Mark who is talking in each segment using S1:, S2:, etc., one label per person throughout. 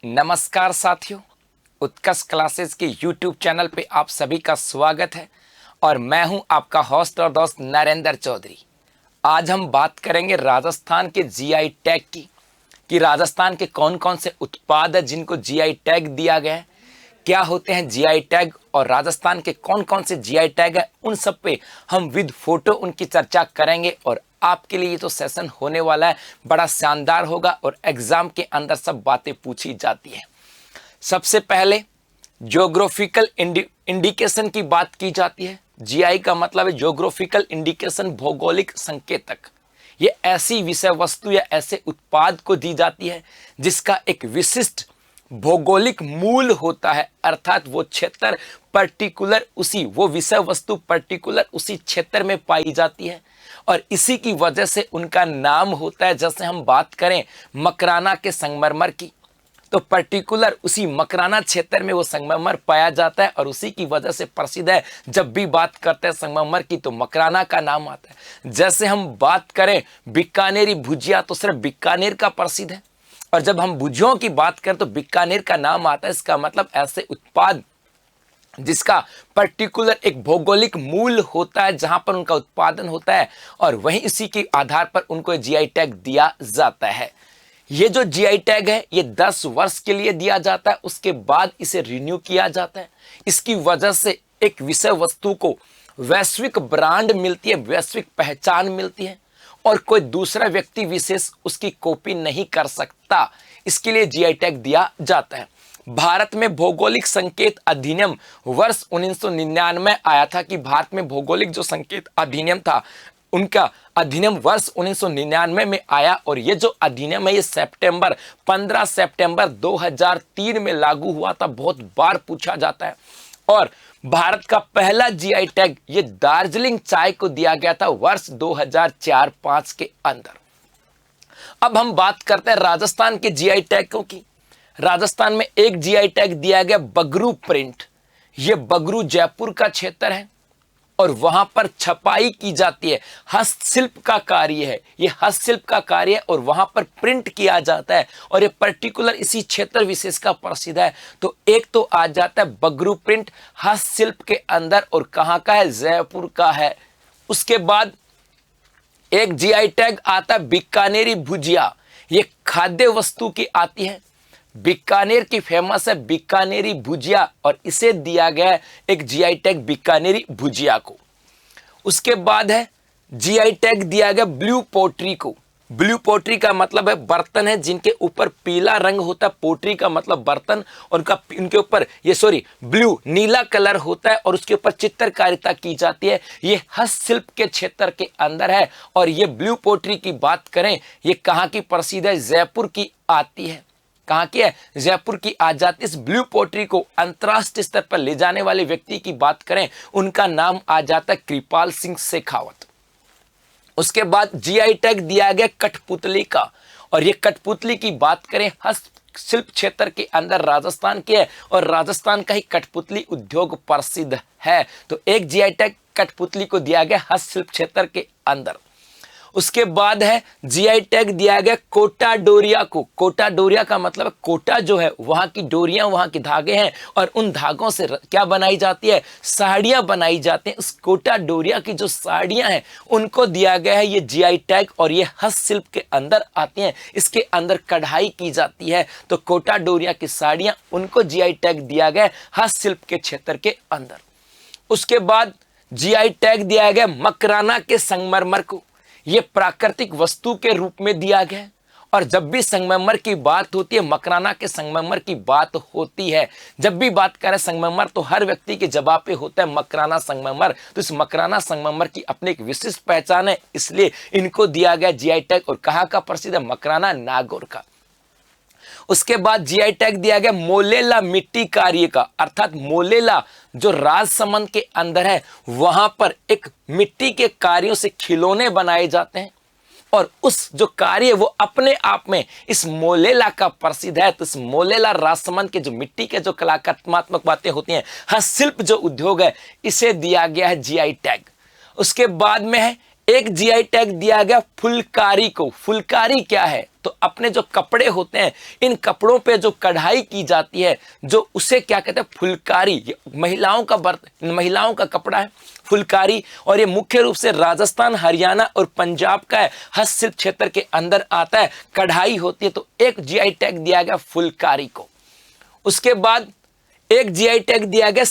S1: नमस्कार साथियों, उत्कर्ष क्लासेस के YouTube चैनल पे आप सभी का स्वागत है और मैं हूं आपका होस्ट और दोस्त नरेंद्र चौधरी। आज हम बात करेंगे राजस्थान के जीआई टैग की कि राजस्थान के कौन कौन से उत्पाद है जिनको जीआई टैग दिया गया है, क्या होते हैं जीआई टैग और राजस्थान के कौन कौन से जीआई टैग है, उन सब पे हम विद फोटो उनकी चर्चा करेंगे। और आपके लिए ये तो सेशन होने वाला है, बड़ा शानदार होगा और एग्जाम के अंदर सब बातें पूछी जाती है। सबसे पहले ज्योग्राफिकल इंडिकेशन की बात की जाती है। जीआई का मतलब है ज्योग्राफिकल इंडिकेशन, भौगोलिक संकेतक। ये ऐसी विषय वस्तु या ऐसे उत्पाद को दी जाती है जिसका एक विशिष्ट भौगोलिक मूल होता है, अर्थात वो क्षेत्र पर्टिकुलर वो विषय वस्तु पर्टिकुलर उसी क्षेत्र में पाई जाती है और इसी की वजह से उनका नाम होता है। जैसे हम बात करें मकराना के संगमरमर की, तो पर्टिकुलर उसी मकराना क्षेत्र में वो संगमरमर पाया जाता है और उसी की वजह से प्रसिद्ध है। जब भी बात करते हैं संगमरमर की तो मकराना का नाम आता है। जैसे हम बात करें बीकानेरी भुजिया तो सिर्फ बीकानेर का प्रसिद्ध है, और जब हम भुजियों की बात करें तो बीकानेर का नाम आता है। इसका मतलब ऐसे उत्पाद जिसका पर्टिकुलर एक भौगोलिक मूल होता है जहां पर उनका उत्पादन होता है और वहीं इसी के आधार पर उनको जीआई टैग दिया जाता है। ये जो जीआई टैग है ये 10 वर्ष के लिए दिया जाता है, उसके बाद इसे रिन्यू किया जाता है। इसकी वजह से एक विषय वस्तु को वैश्विक ब्रांड मिलती है, वैश्विक पहचान मिलती है और कोई दूसरा व्यक्ति विशेष उसकी कॉपी नहीं कर सकता। इसके लिए जीआई टैग दिया जाता है। भारत में भौगोलिक संकेत अधिनियम वर्ष 1999 आया था कि भारत में भौगोलिक जो संकेत अधिनियम था उनका अधिनियम वर्ष 1999 में आया और ये जो अधिनियम है ये 15 सितंबर 2003 में लागू हुआ था। बहुत बार पूछा जाता है। और भारत का पहला जीआई टैग ये दार्जिलिंग चाय को दिया गया था वर्ष 2004-05 के अंदर। अब हम बात करते हैं राजस्थान के जीआई टैगों की। राजस्थान में एक जीआई टैग दिया गया बगरू प्रिंट। ये बगरू जयपुर का क्षेत्र है और वहां पर छपाई की जाती है, हस्तशिल्प का कार्य है। ये हस्तशिल्प का कार्य है और वहां पर प्रिंट किया जाता है और ये पर्टिकुलर इसी क्षेत्र विशेष का प्रसिद्ध है। तो एक तो आ जाता है बगरू प्रिंट हस्तशिल्प के अंदर और कहां का है, जयपुर का है। उसके बाद एक जीआई टैग आता है बीकानेरी भुजिया। ये खाद्य वस्तु की आती है, बीकानेर की फेमस है बीकानेरी भुजिया और इसे दिया गया है एक जीआई टैग बीकानेरी भुजिया को। उसके बाद है जीआई टैग दिया गया ब्लू पोट्री को। ब्लू पोट्री का मतलब है बर्तन है जिनके ऊपर पीला रंग होता है। पोट्री का मतलब बर्तन और उनके ऊपर ब्लू नीला कलर होता है और उसके ऊपर चित्रकारिता की जाती है। ये हस्तशिल्प के क्षेत्र के अंदर है और ये ब्लू पोट्री की बात करें ये कहाँ की प्रसिद्ध है, जयपुर की आती है। कहाँ की है, जयपुर की आ जाती। इस ब्लू पोट्री को अंतरराष्ट्रीय स्तर पर ले जाने वाले व्यक्ति की बात करें उनका नाम आ जाता है कृपाल सिंह शेखावत। उसके बाद जीआई टैग दिया गया कठपुतली का और ये कठपुतली की बात करें हस्तशिल्प क्षेत्र के अंदर राजस्थान के है और राजस्थान का ही कठपुतली उद्योग प्रसिद्ध है। तो एक जीआई टैग कठपुतली को दिया गया हस्तशिल्प क्षेत्र के अंदर। उसके बाद है जीआई टैग दिया गया कोटा डोरिया को। कोटा डोरिया का मतलब कोटा जो है वहां की डोरियां, वहां के धागे हैं और उन धागों से क्या बनाई जाती है, साड़ियां बनाई जाती हैं। उस कोटा डोरिया की जो साड़ियां हैं उनको दिया गया है ये जीआई टैग और ये हस्तशिल्प के अंदर आती हैं। इसके अंदर कढ़ाई की जाती है तो कोटा डोरिया की साड़ियां उनको जीआई टैग दिया गया हस्तशिल्प के क्षेत्र के अंदर। उसके बाद जीआई टैग दिया गया मकराना के संगमरमर को। ये प्राकृतिक वस्तु के रूप में दिया गया है और जब भी संगमरमर की बात होती है, मकराना के संगमरमर की बात होती है, जब भी बात करें संगमरमर तो हर व्यक्ति के जवाब पे होता है मकराना संगमरमर। तो इस मकराना संगमरमर की अपनी एक विशिष्ट पहचान है, इसलिए इनको दिया गया जीआई टैग। और कहाँ का प्रसिद्ध है, मकराना नागौर का। उसके बाद जीआई टैग दिया गया मोलेला मिट्टी कार्य का, अर्थात मोलेला जो राजसमंद के अंदर है वहां पर एक मिट्टी के कार्यों से खिलौने बनाए जाते हैं और उस जो कार्य वो अपने आप में इस मोलेला का प्रसिद्ध है। तो इस मोलेला राजसमंद के जो मिट्टी के जो कलात्मक बातें होती हैं, हस्तशिल्प जो उद्योग है, इसे दिया गया है जीआई टैग। उसके बाद में है एक जीआई टैग दिया गया फुलकारी को। फुलकारी क्या है? तो अपने जो कपड़े होते हैं, इन कपड़ों पे जो कढ़ाई की जाती है, जो उसे क्या कहते हैं? फुलकारी। ये महिलाओं का कपड़ा है फुलकारी, और ये मुख्य रूप से राजस्थान, हरियाणा और पंजाब का है। हस्तशिल्प क्षेत्र के अंदर आता है, कढ़ाई होती है। तो एक जीआई टैग दिया गया फुलकारी को। उसके बाद एक जीआई टैग दिया गया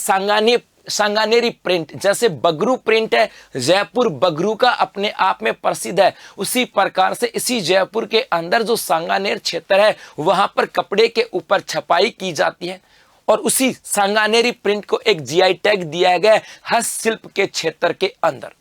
S1: सांगानेरी प्रिंट। जैसे बगरू प्रिंट है, जयपुर बगरू का अपने आप में प्रसिद्ध है, उसी प्रकार से इसी जयपुर के अंदर जो सांगानेर क्षेत्र है, वहां पर कपड़े के ऊपर छपाई की जाती है, और उसी सांगानेरी प्रिंट को एक जीआई टैग दिया गया हस्तशिल्प के क्षेत्र के अंदर।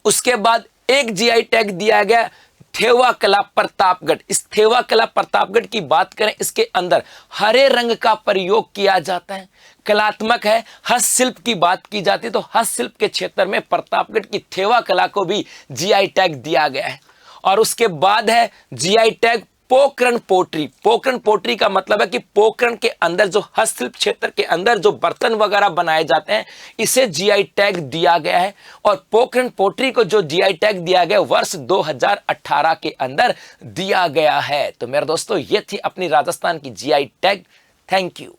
S1: उसके बाद एक जीआई टैग दिया गया थेवा कला प्रतापगढ़। इस थेवा कला प्रतापगढ़ की बात करें, इसके अंदर हरे रंग का प्रयोग किया जाता है, कलात्मक है। हस्तशिल्प की बात की जाती है तो हस्तशिल्प के क्षेत्र में प्रतापगढ़ की थेवा कला को भी जीआई टैग दिया गया है। और उसके बाद है GI tag Pokhran pottery. Pokhran pottery का मतलब है कि पोकरण के अंदर जो हस्तशिल्प क्षेत्र के अंदर जो बर्तन वगैरह बनाए जाते हैं, इसे जीआई टैग दिया गया है। और पोकरण पोट्री को जो जीआई टैग दिया गया वर्ष 2018 के अंदर दिया गया है। तो मेरे दोस्तों, ये थी अपनी राजस्थान की जीआई टैग। Thank you.